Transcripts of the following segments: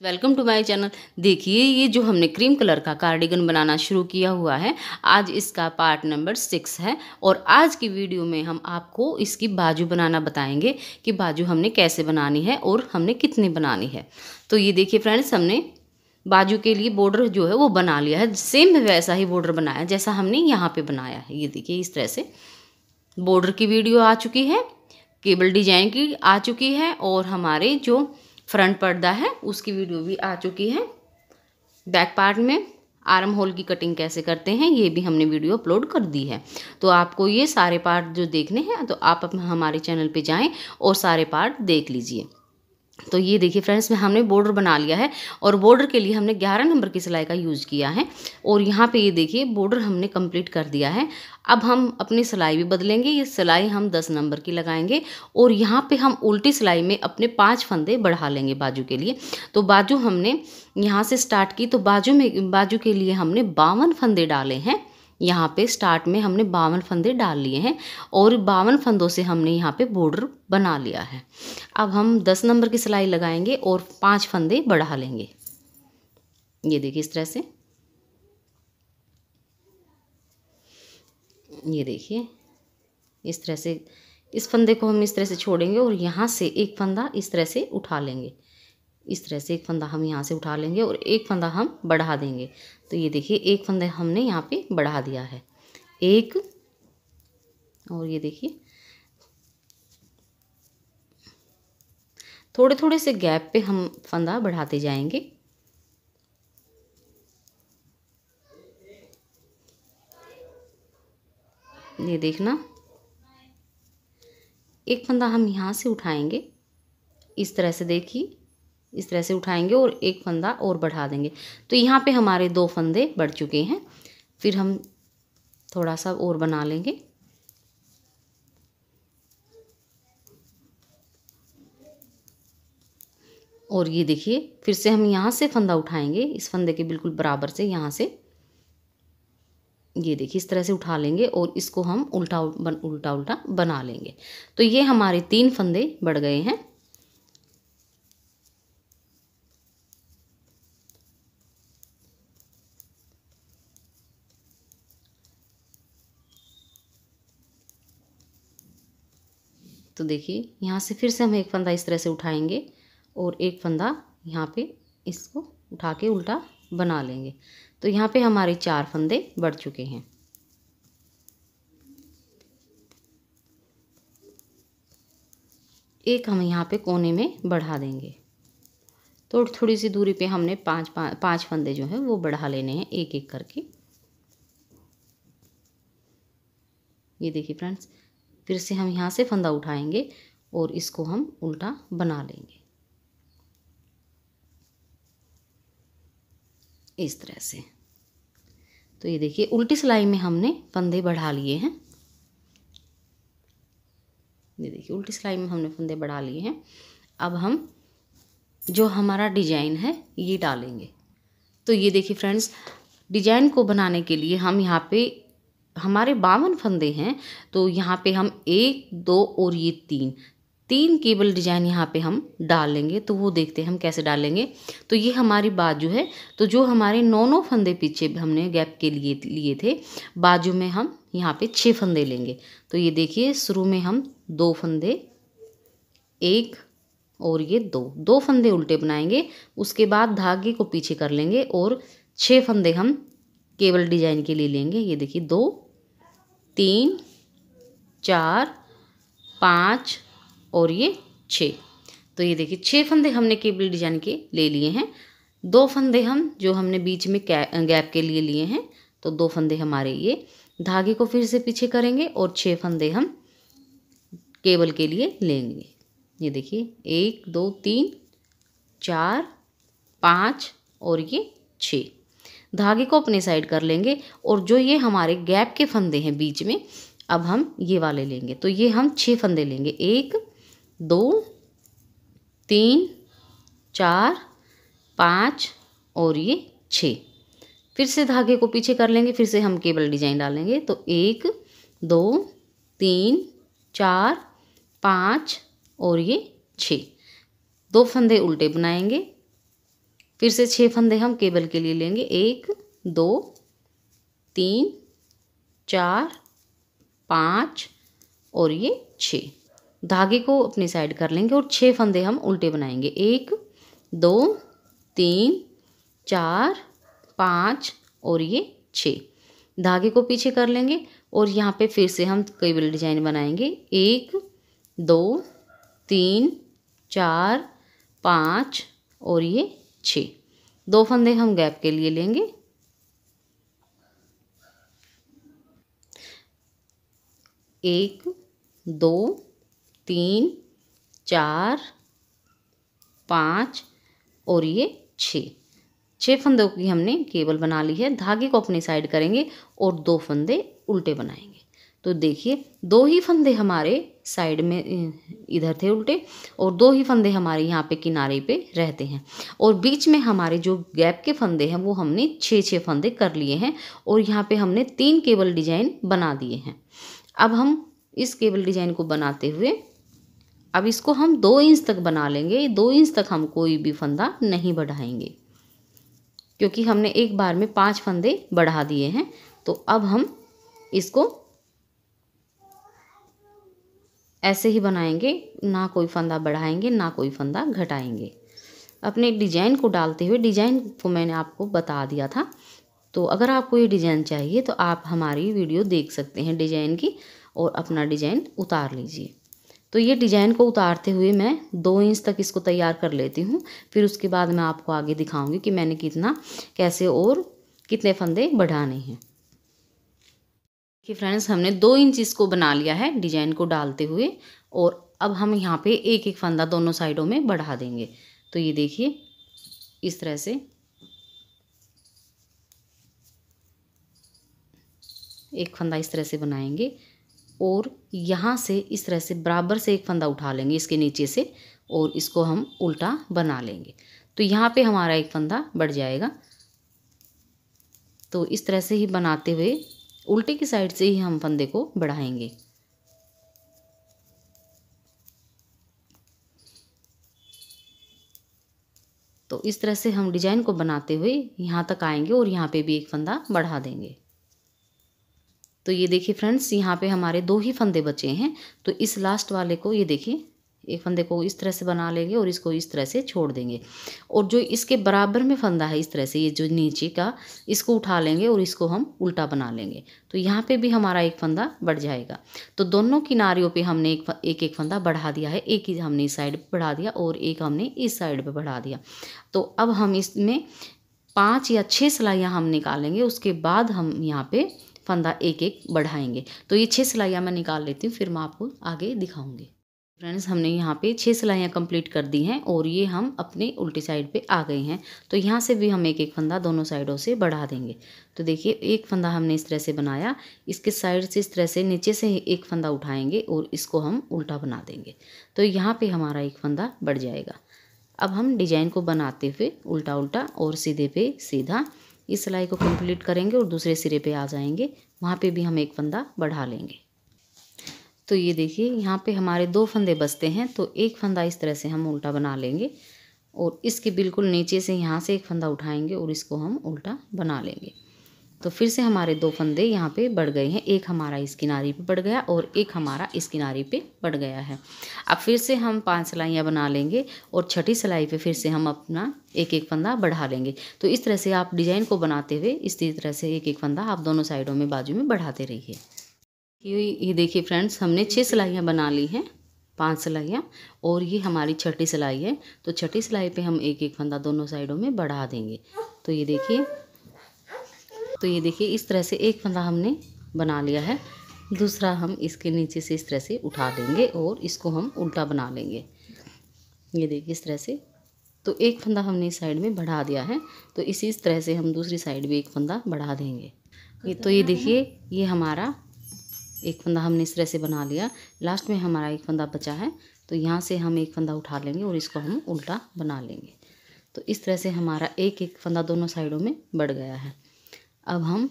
Welcome to my channel. देखिए, ये जो हमने क्रीम कलर का कार्डिगन बनाना शुरू किया हुआ है, आज इसका पार्ट नंबर 6 है। और आज की वीडियो में हम आपको इसकी बाजू बनाना बताएंगे कि बाजू हमने कैसे बनानी है और हमने कितनी बनानी है। तो ये देखिए फ्रेंड्स, हमने बाजू के लिए बॉर्डर जो है वो बना लिया है। सेम वैसा ही बॉर्डर बनाया जैसा हमने यहाँ पे बनाया है। ये देखिए, इस तरह से बॉर्डर की वीडियो आ चुकी है, केबल डिजाइन की आ चुकी है, और हमारे जो फ्रंट पर्दा है उसकी वीडियो भी आ चुकी है। बैक पार्ट में आर्म होल की कटिंग कैसे करते हैं ये भी हमने वीडियो अपलोड कर दी है। तो आपको ये सारे पार्ट जो देखने हैं तो आप हमारे चैनल पे जाएं और सारे पार्ट देख लीजिए। तो ये देखिए फ्रेंड्स, में हमने बॉर्डर बना लिया है और बॉर्डर के लिए हमने 11 नंबर की सिलाई का यूज़ किया है। और यहाँ पे ये देखिए बॉर्डर हमने कंप्लीट कर दिया है। अब हम अपनी सिलाई भी बदलेंगे। ये सिलाई हम 10 नंबर की लगाएंगे और यहाँ पे हम उल्टी सिलाई में अपने 5 फंदे बढ़ा लेंगे बाजू के लिए। तो बाजू हमने यहाँ से स्टार्ट की, तो बाजू के लिए हमने 52 फंदे डाले हैं। यहाँ पे स्टार्ट में हमने 52 फंदे डाल लिए हैं और 52 फंदों से हमने यहाँ पे बॉर्डर बना लिया है। अब हम 10 नंबर की सिलाई लगाएंगे और 5 फंदे बढ़ा लेंगे। ये देखिए इस तरह से, ये देखिए इस तरह से इस फंदे को हम इस तरह से छोड़ेंगे और यहाँ से एक फंदा इस तरह से उठा लेंगे। इस तरह से एक फंदा हम यहाँ से उठा लेंगे और एक फंदा हम बढ़ा देंगे। तो ये देखिए एक फंदा हमने यहाँ पे बढ़ा दिया है, एक, और ये देखिए थोड़े थोड़े से गैप पे हम फंदा बढ़ाते जाएंगे। ये देखना, एक फंदा हम यहाँ से उठाएंगे, इस तरह से देखिए इस तरह से उठाएंगे और एक फंदा और बढ़ा देंगे। तो यहाँ पे हमारे 2 फंदे बढ़ चुके हैं। फिर हम थोड़ा सा और बना लेंगे। और ये देखिए फिर से हम यहाँ से फंदा उठाएंगे, इस फंदे के बिल्कुल बराबर से यहाँ से, ये देखिए इस तरह से उठा लेंगे और इसको हम उल्टा उल्टा बना लेंगे। तो ये हमारे 3 फंदे बढ़ गए हैं। तो देखिए यहाँ से फिर से हम एक फंदा इस तरह से उठाएंगे और एक फंदा यहाँ पे इसको उठा के उल्टा बना लेंगे। तो यहाँ पे हमारे 4 फंदे बढ़ चुके हैं। एक हम यहाँ पे कोने में बढ़ा देंगे। तो थोड़ी सी दूरी पे हमने पाँच फंदे जो हैं वो बढ़ा लेने हैं एक एक करके। ये देखिए फ्रेंड्स, फिर से हम यहाँ से फंदा उठाएंगे और इसको हम उल्टा बना लेंगे इस तरह से। तो ये देखिए उल्टी सिलाई में हमने फंदे बढ़ा लिए हैं। ये देखिए उल्टी सिलाई में हमने फंदे बढ़ा लिए हैं। अब हम जो हमारा डिजाइन है ये डालेंगे। तो ये देखिए फ्रेंड्स, डिजाइन को बनाने के लिए हम यहाँ पे हमारे 52 फंदे हैं। तो यहाँ पे हम 1, 2 और ये 3 केबल डिजाइन यहाँ पे हम डाल लेंगे। तो वो देखते हैं हम कैसे डालेंगे। तो ये हमारी बाजू है। तो जो हमारे 9 फंदे पीछे हमने गैप के लिए थे, बाजू में हम यहाँ पे 6 फंदे लेंगे। तो ये देखिए शुरू में हम 2 फंदे, 1 और ये 2 फंदे उल्टे बनाएंगे। उसके बाद धागे को पीछे कर लेंगे और 6 फंदे हम केबल डिजाइन के लिए लेंगे। ये देखिए 2, 3, 4, 5 और ये 6। तो ये देखिए 6 फंदे हमने केबल डिजाइन के ले लिए हैं। 2 फंदे हम जो हमने बीच में गैप के लिए लिए हैं, तो 2 फंदे हमारे ये धागे को फिर से पीछे करेंगे और 6 फंदे हम केबल के लिए लेंगे। ये देखिए 1, 2, 3, 4, 5 और ये 6। धागे को अपने साइड कर लेंगे और जो ये हमारे गैप के फंदे हैं बीच में, अब हम ये वाले लेंगे। तो ये हम 6 फंदे लेंगे, 1, 2, 3, 4, 5 और ये 6। फिर से धागे को पीछे कर लेंगे, फिर से हम केबल डिजाइन डालेंगे। तो 1, 2, 3, 4, 5 और ये 6। 2 फंदे उल्टे बनाएंगे फिर से 6 फंदे हम केबल के लिए लेंगे। 1 2 3 4 5 और ये 6। धागे को अपनी साइड कर लेंगे और 6 फंदे हम उल्टे बनाएंगे। 1 2 3 4 5 और ये 6। धागे को पीछे कर लेंगे और यहाँ पे फिर से हम केबल डिजाइन बनाएंगे। 1 2 3 4 5 और ये 6। 2 फंदे हम गैप के लिए लेंगे। 1 2 3 4 5 और ये 6 फंदों की हमने केबल बना ली है। धागे को अपनी साइड करेंगे और 2 फंदे उल्टे बनाएंगे। तो देखिए 2 ही फंदे हमारे साइड में इधर थे उल्टे और 2 ही फंदे हमारे यहाँ पे किनारे पे रहते हैं और बीच में हमारे जो गैप के फंदे हैं वो हमने 6 फंदे कर लिए हैं और यहाँ पे हमने 3 केबल डिजाइन बना दिए हैं। अब हम इस केबल डिजाइन को बनाते हुए अब इसको हम 2 इंच तक बना लेंगे। 2 इंच तक हम कोई भी फंदा नहीं बढ़ाएंगे क्योंकि हमने एक बार में 5 फंदे बढ़ा दिए हैं। तो अब हम इसको ऐसे ही बनाएंगे, ना कोई फंदा बढ़ाएंगे ना कोई फंदा घटाएंगे। अपने डिजाइन को डालते हुए, डिजाइन को मैंने आपको बता दिया था, तो अगर आपको ये डिजाइन चाहिए तो आप हमारी वीडियो देख सकते हैं डिजाइन की और अपना डिजाइन उतार लीजिए। तो ये डिजाइन को उतारते हुए मैं 2 इंच तक इसको तैयार कर लेती हूँ। फिर उसके बाद मैं आपको आगे दिखाऊंगी कि मैंने कितना, कैसे और कितने फंदे बढ़ाने हैं। कि फ्रेंड्स हमने 2 इंच इसको बना लिया है डिजाइन को डालते हुए और अब हम यहाँ पे एक एक फंदा दोनों साइडों में बढ़ा देंगे। तो ये देखिए इस तरह से एक फंदा इस तरह से बनाएंगे और यहाँ से इस तरह से बराबर से एक फंदा उठा लेंगे इसके नीचे से और इसको हम उल्टा बना लेंगे। तो यहाँ पे हमारा एक फंदा बढ़ जाएगा। तो इस तरह से ही बनाते हुए उल्टे की साइड से ही हम फंदे को बढ़ाएंगे। तो इस तरह से हम डिजाइन को बनाते हुए यहाँ तक आएंगे और यहाँ पे भी एक फंदा बढ़ा देंगे। तो ये देखिए फ्रेंड्स, यहाँ पे हमारे 2 ही फंदे बचे हैं। तो इस लास्ट वाले को ये देखिए एक फंदे को इस तरह से बना लेंगे और इसको इस तरह से छोड़ देंगे और जो इसके बराबर में फंदा है इस तरह से, ये जो नीचे का, इसको उठा लेंगे और इसको हम उल्टा बना लेंगे। तो यहाँ पे भी हमारा एक फंदा बढ़ जाएगा। तो दोनों किनारियों पे हमने एक एक फंदा बढ़ा दिया है। एक ही हमने इस साइड पर बढ़ा दिया और एक हमने इस साइड पर बढ़ा दिया। तो अब हम इसमें 5 या 6 सिलाइयाँ हम निकालेंगे। उसके बाद हम यहाँ पे फंदा एक एक बढ़ाएंगे। तो ये 6 सिलाइयाँ मैं निकाल लेती हूँ, फिर मैं आपको आगे दिखाऊंगी। फ्रेंड्स हमने यहाँ पे 6 सिलाइयाँ कंप्लीट कर दी हैं और ये हम अपने उल्टी साइड पे आ गए हैं। तो यहाँ से भी हम एक एक फंदा दोनों साइडों से बढ़ा देंगे। तो देखिए एक फंदा हमने इस तरह से बनाया, इसके साइड से इस तरह से नीचे से एक फंदा उठाएंगे और इसको हम उल्टा बना देंगे। तो यहाँ पे हमारा एक फंदा बढ़ जाएगा। अब हम डिजाइन को बनाते हुए उल्टा उल्टा और सीधे पे सीधा इस सिलाई को कंप्लीट करेंगे और दूसरे सिरे पे आ जाएंगे। वहाँ पे भी हम एक फंदा बढ़ा लेंगे। तो ये देखिए यहाँ पे हमारे 2 फंदे बचते हैं। तो एक फंदा इस तरह से हम उल्टा बना लेंगे और इसके बिल्कुल नीचे से यहाँ से एक फंदा उठाएंगे और इसको हम उल्टा बना लेंगे। तो फिर से हमारे 2 फंदे यहाँ पे बढ़ गए हैं। एक हमारा इस किनारे पे बढ़ गया और एक हमारा इस किनारे पे बढ़ गया है। अब फिर से हम 5 सिलाइयाँ बना लेंगे और छठी सिलाई पे फिर से हम अपना एक एक फंदा बढ़ा लेंगे। तो इस तरह से आप डिजाइन को बनाते हुए इसी तरह से एक एक फंदा आप दोनों साइडों में बाजू में बढ़ाते रहिए। ये देखिए फ्रेंड्स, हमने 6 सिलाइयाँ बना ली हैं, 5 सिलाइयाँ, और ये हमारी छठी सिलाई है। तो छठी सिलाई पे हम एक एक फंदा दोनों साइडों में बढ़ा देंगे। तो ये देखिए इस तरह से एक फंदा हमने बना लिया है। दूसरा हम इसके नीचे से इस तरह से उठा लेंगे और इसको हम उल्टा बना लेंगे। ये देखिए इस तरह से। तो एक फंदा हमने इस साइड में बढ़ा दिया है। तो इसी तरह से हम दूसरी साइड भी एक फंदा बढ़ा देंगे। तो ये देखिए ये हमारा एक फंदा हमने इस तरह से बना लिया। लास्ट में हमारा एक फंदा बचा है। तो यहाँ से हम एक फंदा उठा लेंगे और इसको हम उल्टा बना लेंगे। तो इस तरह से हमारा एक एक फंदा दोनों साइडों में बढ़ गया है। अब हम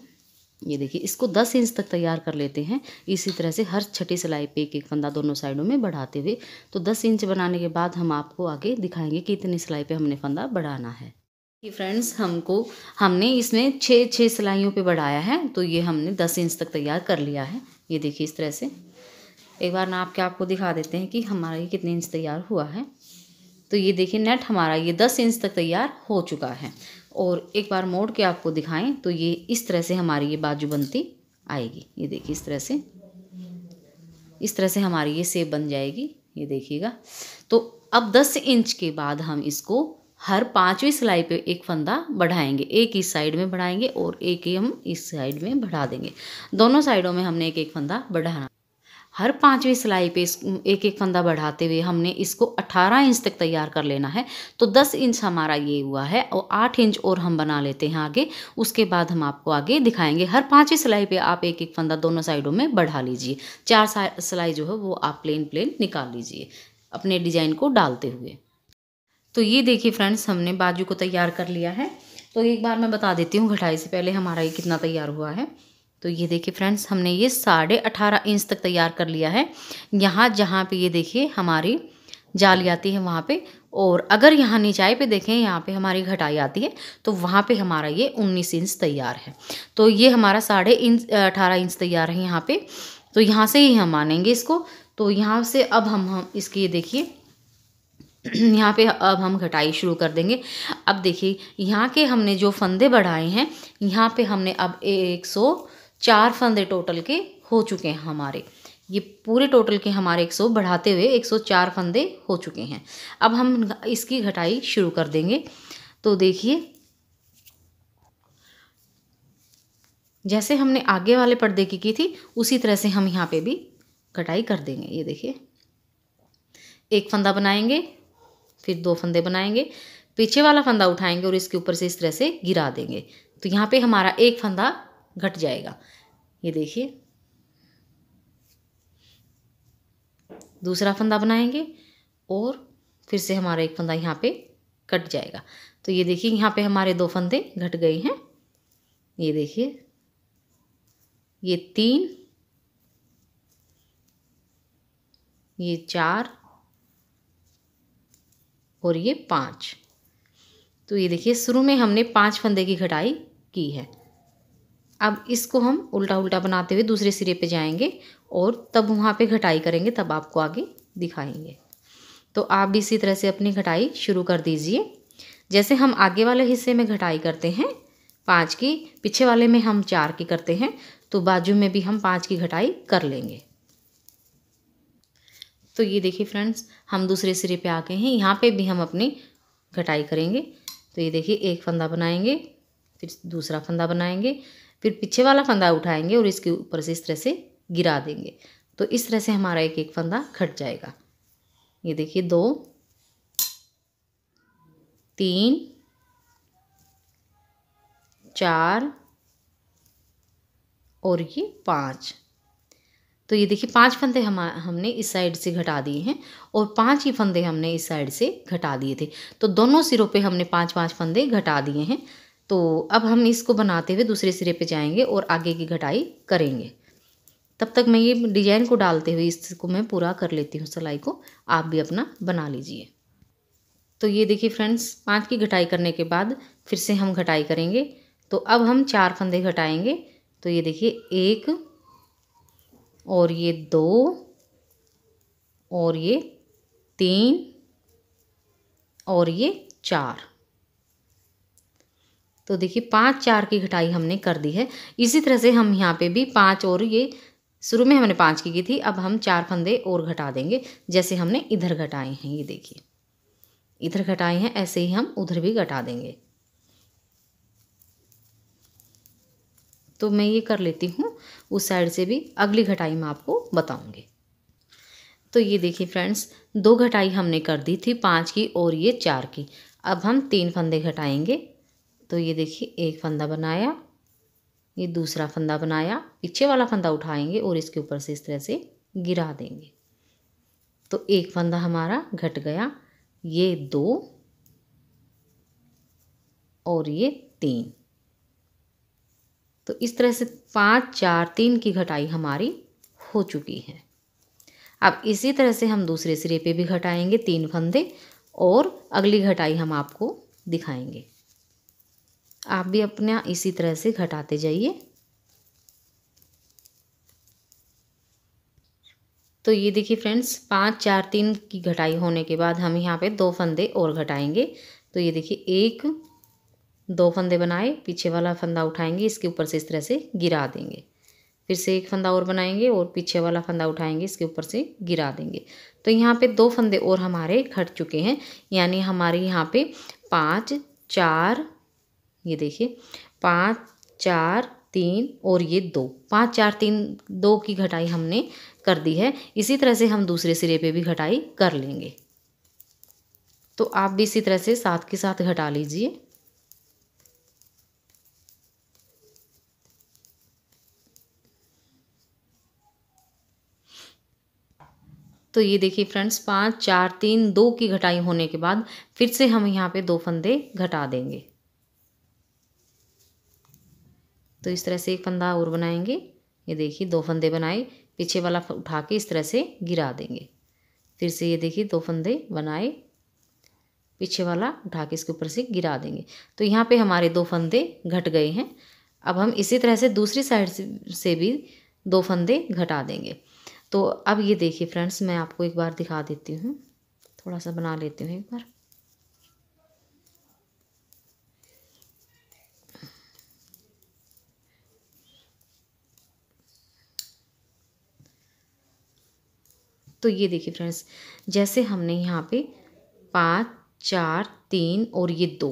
ये देखिए इसको 10 इंच तक तैयार कर लेते हैं। इसी तरह से हर छठी सिलाई पे एक एक फंदा दोनों साइडों में बढ़ाते हुए। तो 10 इंच बनाने के बाद हम आपको आगे दिखाएंगे कि इतनी सिलाई पे हमने फंदा बढ़ाना है। कि फ्रेंड्स हमने इसमें 6 सिलाइयों पे बढ़ाया है, तो ये हमने 10 इंच तक तैयार कर लिया है। ये देखिए इस तरह से एक बार नाप के आपको दिखा देते हैं कि हमारा ये कितने इंच तैयार हुआ है। तो ये देखिए नेट हमारा ये 10 इंच तक तैयार हो चुका है। और एक बार मोड़ के आपको दिखाएं तो ये इस तरह से हमारी ये बाजू बनती आएगी। ये देखिए इस तरह से हमारी ये शेप बन जाएगी। ये देखिएगा। तो अब 10 इंच के बाद हम इसको हर 5वीं सिलाई पे एक फंदा बढ़ाएंगे। एक इस साइड में बढ़ाएंगे और एक ही हम इस साइड में बढ़ा देंगे। दोनों साइडों में हमने एक एक फंदा बढ़ाना। हर 5वीं सिलाई पे एक एक फंदा बढ़ाते हुए हमने इसको 18 इंच तक तैयार कर लेना है। तो 10 इंच हमारा ये हुआ है और 8 इंच और हम बना लेते हैं आगे। उसके बाद हम आपको आगे दिखाएंगे। हर 5वीं सिलाई पे आप एक एक फंदा दोनों साइडों में बढ़ा लीजिए। 4 सिलाई जो है वो आप प्लेन निकाल लीजिए अपने डिजाइन को डालते हुए। तो ये देखिए फ्रेंड्स हमने बाजू को तैयार कर लिया है। तो एक बार मैं बता देती हूँ घटाई से पहले हमारा ये कितना तैयार हुआ है। तो ये देखिए फ्रेंड्स हमने ये 18.5 इंच तक तैयार कर लिया है। यहाँ जहाँ पे ये देखिए हमारी जाली आती है वहाँ पे, और अगर यहाँ नीचाई पे देखें यहाँ पे हमारी घटाई आती है तो वहाँ पे हमारा ये 19 इंच तैयार है। तो ये हमारा 18.5 इंच तैयार है यहाँ पे। तो यहाँ से ही हम मानेंगे इसको। तो यहाँ से अब हम इसकी देखिए यहाँ पे अब हम घटाई शुरू कर देंगे। अब देखिए यहाँ के हमने जो फंदे बढ़ाए हैं, यहाँ पे हमने अब 104 फंदे टोटल के हो चुके हैं हमारे। ये पूरे टोटल के हमारे 100 बढ़ाते हुए 104 फंदे हो चुके हैं। अब हम इसकी घटाई शुरू कर देंगे। तो देखिए जैसे हमने आगे वाले पर्दे की थी उसी तरह से हम यहाँ पे भी घटाई कर देंगे। ये देखिए एक फंदा बनाएंगे, फिर 2 फंदे बनाएंगे, पीछे वाला फंदा उठाएंगे और इसके ऊपर से इस तरह से गिरा देंगे। तो यहाँ पे हमारा एक फंदा घट जाएगा। ये देखिए दूसरा फंदा बनाएंगे और फिर से हमारा एक फंदा यहाँ पे कट जाएगा। तो ये देखिए यहाँ पे हमारे 2 फंदे घट गए हैं। ये देखिए ये 3, ये 4 और ये 5। तो ये देखिए शुरू में हमने 5 फंदे की घटाई की है। अब इसको हम उल्टा उल्टा बनाते हुए दूसरे सिरे पे जाएंगे और तब वहाँ पे घटाई करेंगे, तब आपको आगे दिखाएंगे। तो आप भी इसी तरह से अपनी घटाई शुरू कर दीजिए। जैसे हम आगे वाले हिस्से में घटाई करते हैं 5 की, पीछे वाले में हम 4 की करते हैं, तो बाजू में भी हम 5 की घटाई कर लेंगे। तो ये देखिए फ्रेंड्स हम दूसरे सिरे पे आ गए हैं। यहाँ पे भी हम अपनी घटाई करेंगे। तो ये देखिए एक फंदा बनाएंगे, फिर दूसरा फंदा बनाएंगे, फिर पीछे वाला फंदा उठाएंगे और इसके ऊपर से इस तरह से गिरा देंगे। तो इस तरह से हमारा एक एक फंदा घट जाएगा। ये देखिए 2, 3, 4 और ये 5। तो ये देखिए 5 फंदे हमने इस साइड से घटा दिए हैं और 5 ही फंदे हमने इस साइड से घटा दिए थे। तो दोनों सिरों पे हमने 5-5 फंदे घटा दिए हैं। तो अब हम इसको बनाते हुए दूसरे सिरे पे जाएंगे और आगे की घटाई करेंगे। तब तक मैं ये डिजाइन को डालते हुए इसको मैं पूरा कर लेती हूँ सिलाई को। आप भी अपना बना लीजिए। तो ये देखिए फ्रेंड्स 5 की घटाई करने के बाद फिर से हम घटाई करेंगे। तो अब हम 4 फंदे घटाएंगे। तो ये देखिए 1 और ये 2 और ये 3 और ये 4। तो देखिए 5-4 की घटाई हमने कर दी है। इसी तरह से हम यहाँ पे भी 5 और ये शुरू में हमने 5 की थी, अब हम 4 फंदे और घटा देंगे जैसे हमने इधर घटाए हैं। ये देखिए इधर घटाए हैं, ऐसे ही हम उधर भी घटा देंगे। तो मैं ये कर लेती हूँ, उस साइड से भी अगली घटाई में आपको बताऊंगी। तो ये देखिए फ्रेंड्स 2 घटाई हमने कर दी थी 5 की और ये 4 की। अब हम 3 फंदे घटाएंगे। तो ये देखिए एक फंदा बनाया, ये दूसरा फंदा बनाया, पीछे वाला फंदा उठाएंगे और इसके ऊपर से इस तरह से गिरा देंगे। तो एक फंदा हमारा घट गया, ये 2 और ये 3। तो इस तरह से 5, 4, 3 की घटाई हमारी हो चुकी है। अब इसी तरह से हम दूसरे सिरे पे भी घटाएंगे 3 फंदे और अगली घटाई हम आपको दिखाएंगे। आप भी अपना इसी तरह से घटाते जाइए। तो ये देखिए फ्रेंड्स 5 4 3 की घटाई होने के बाद हम यहाँ पे 2 फंदे और घटाएंगे। तो ये देखिए 1 2 फंदे बनाए, पीछे वाला फंदा उठाएंगे, इसके ऊपर से इस तरह से गिरा देंगे। फिर से 1 फंदा और बनाएंगे और पीछे वाला फंदा उठाएंगे, इसके ऊपर से गिरा देंगे। तो यहाँ पे 2 फंदे और हमारे घट चुके हैं, यानी हमारे यहाँ पे 5 4, ये देखिए 5 4 3 और ये 2, 5 4 3 2 की घटाई हमने कर दी है। इसी तरह से हम दूसरे सिरे पे भी घटाई कर लेंगे। तो आप भी इसी तरह से साथ के साथ घटा लीजिए। तो ये देखिए फ्रेंड्स 5 4 3 2 की घटाई होने के बाद फिर से हम यहाँ पे 2 फंदे घटा देंगे। तो इस तरह से 1 फंदा और बनाएंगे, ये देखिए 2 फंदे बनाए, पीछे वाला उठा के इस तरह से गिरा देंगे। फिर से ये देखिए 2 फंदे बनाए, पीछे वाला उठा के इसके ऊपर से गिरा देंगे। तो यहाँ पे हमारे 2 फंदे घट गए हैं। अब हम इसी तरह से दूसरी साइड से भी 2 फंदे घटा देंगे। तो अब ये देखिए फ्रेंड्स, मैं आपको एक बार दिखा देती हूँ, थोड़ा सा बना लेती हूँ एक बार। तो ये देखिए फ्रेंड्स, जैसे हमने यहाँ पे 5 4 3 और ये 2,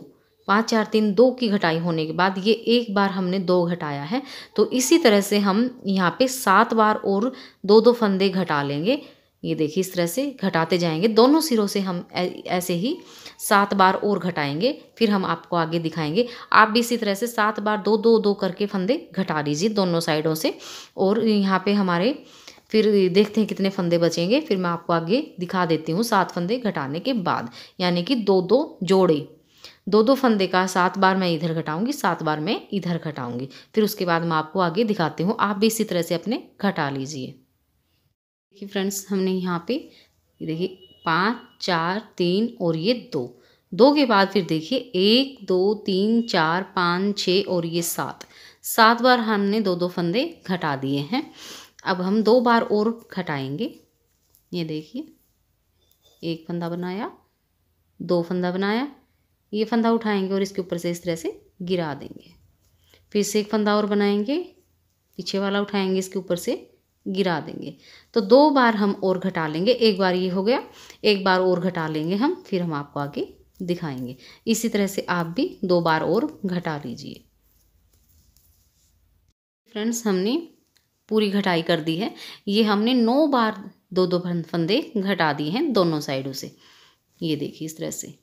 5 4 3 2 की घटाई होने के बाद ये एक बार हमने 2 घटाया है। तो इसी तरह से हम यहाँ पे 7 बार और 2 2 फंदे घटा लेंगे। ये देखिए इस तरह से घटाते जाएंगे, दोनों सिरों से हम ऐसे ही 7 बार और घटाएंगे। फिर हम आपको आगे दिखाएंगे। आप भी इसी तरह से 7 बार 2 2 2 करके फंदे घटा लीजिए दोनों साइडों से। और यहाँ पे हमारे फिर देखते हैं कितने फंदे बचेंगे, फिर मैं आपको आगे दिखा देती हूँ 7 फंदे घटाने के बाद, यानी कि 2 2 जोड़े, 2 2 फंदे का 7 बार मैं इधर घटाऊंगी, 7 बार मैं इधर घटाऊंगी। फिर उसके बाद मैं आपको आगे दिखाती हूँ। आप भी इसी तरह से अपने घटा लीजिए। देखिए फ्रेंड्स, हमने यहाँ पे देखिए 5 4 3 और ये 2 2 के बाद फिर देखिए 1 2 3 4 5 6 और ये 7 बार हमने 2 2 फंदे घटा दिए हैं। अब हम 2 बार और घटाएंगे। ये देखिए 1 फंदा बनाया, 2 फंदा बनाया, ये फंदा उठाएंगे और इसके ऊपर से इस तरह से गिरा देंगे। फिर से 1 फंदा और बनाएंगे, पीछे वाला उठाएंगे, इसके ऊपर से गिरा देंगे। तो 2 बार हम और घटा लेंगे। एक बार ये हो गया, एक बार और घटा लेंगे हम, फिर हम आपको आगे दिखाएंगे। इसी तरह से आप भी 2 बार और घटा लीजिए। फ्रेंड्स, हमने पूरी घटाई कर दी है। ये हमने 9 बार 2 2 फंदे घटा दिए हैं दोनों साइडों से। ये देखिए इस तरह से।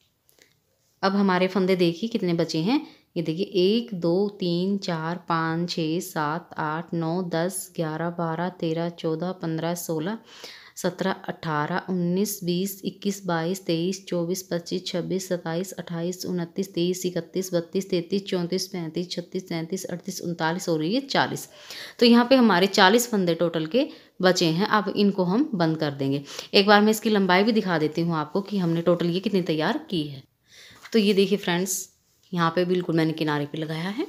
अब हमारे फंदे देखिए कितने बचे हैं। ये देखिए 1 2 3 4 5 6 7 8 9 10 11 12 13 14 15 16 17 18 19 20 21 22 23 24 25 26 27 28 29 30 31 32 33 34 35 36 37 38 39 और ये 40। तो यहाँ पे हमारे 40 फंदे टोटल के बचे हैं। अब इनको हम बंद कर देंगे। एक बार मैं इसकी लंबाई भी दिखा देती हूँ आपको कि हमने टोटल ये कितनी तैयार की है। तो ये देखिए फ्रेंड्स, यहाँ पे बिल्कुल मैंने किनारे पे लगाया है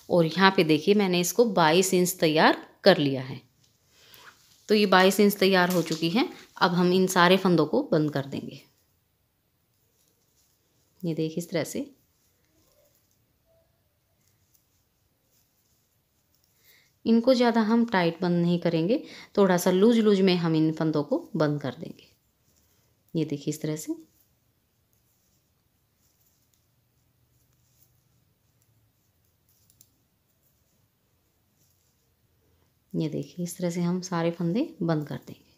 और यहाँ पे देखिए मैंने इसको 22 इंच तैयार कर लिया है। तो ये 22 इंच तैयार हो चुकी है। अब हम इन सारे फंदों को बंद कर देंगे। ये देखिए इस तरह से। इनको ज़्यादा हम टाइट बंद नहीं करेंगे, थोड़ा सा लूज लूज में हम इन फंदों को बंद कर देंगे। ये देखिए इस तरह से। ये देखिए इस तरह से हम सारे फंदे बंद कर देंगे।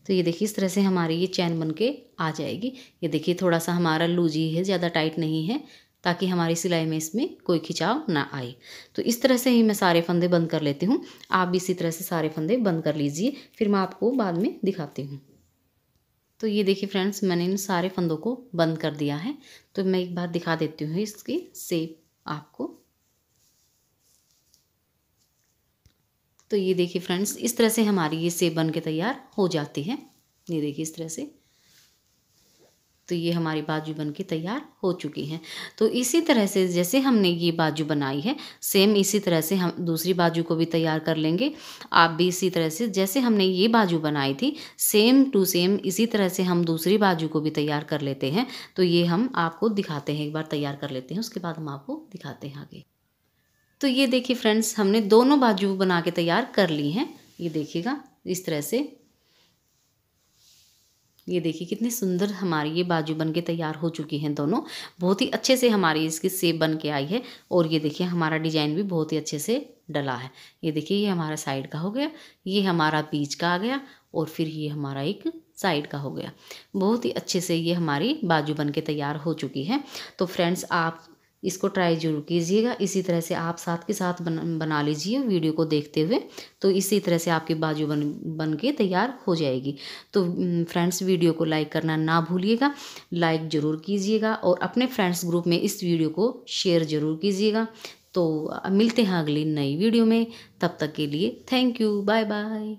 तो ये देखिए इस तरह से हमारी ये चैन बन के आ जाएगी। ये देखिए थोड़ा सा हमारा लूज ही है, ज़्यादा टाइट नहीं है, ताकि हमारी सिलाई में इसमें कोई खिंचाव ना आए। तो इस तरह से ही मैं सारे फंदे बंद कर लेती हूँ। आप भी इसी तरह से सारे फंदे बंद कर लीजिए, फिर मैं आपको बाद में दिखाती हूँ। तो ये देखिए फ्रेंड्स, मैंने इन सारे फंदों को बंद कर दिया है। तो मैं एक बार दिखा देती हूँ इसकी शेप आपको। तो ये देखिए फ्रेंड्स, इस तरह से हमारी ये सेब बन के तैयार हो जाती है। ये देखिए इस तरह से। तो ये हमारी बाजू बन के तैयार हो चुकी हैं। तो इसी तरह से जैसे हमने ये बाजू बनाई है, सेम इसी तरह से हम दूसरी बाजू को भी तैयार कर लेंगे। आप भी इसी तरह से जैसे हमने ये बाजू बनाई थी, सेम टू सेम इसी तरह से हम दूसरी बाजू को भी तैयार कर लेते हैं। तो ये हम आपको दिखाते हैं, एक बार तैयार कर लेते हैं, उसके बाद हम आपको दिखाते हैं आगे। तो ये देखिए फ्रेंड्स, हमने दोनों बाजू बना के तैयार कर ली हैं। ये देखिएगा इस तरह से। ये देखिए कितनी सुंदर हमारी ये बाजू बन के तैयार हो चुकी हैं दोनों। बहुत ही अच्छे से हमारी इसकी शेप बन के आई है। और ये देखिए हमारा डिजाइन भी बहुत ही अच्छे से डला है। ये देखिए ये हमारा साइड का हो गया, ये हमारा बीच का आ गया, और फिर ये हमारा एक साइड का हो गया। बहुत ही अच्छे से ये हमारी बाजू बन के तैयार हो चुकी है। तो फ्रेंड्स, आप इसको ट्राई जरूर कीजिएगा। इसी तरह से आप साथ के साथ बना लीजिए वीडियो को देखते हुए। तो इसी तरह से आपकी बाजू बन के तैयार हो जाएगी। तो फ्रेंड्स, वीडियो को लाइक करना ना भूलिएगा, लाइक ज़रूर कीजिएगा, और अपने फ्रेंड्स ग्रुप में इस वीडियो को शेयर ज़रूर कीजिएगा। तो मिलते हैं अगली नई वीडियो में। तब तक के लिए थैंक यू, बाय बाय।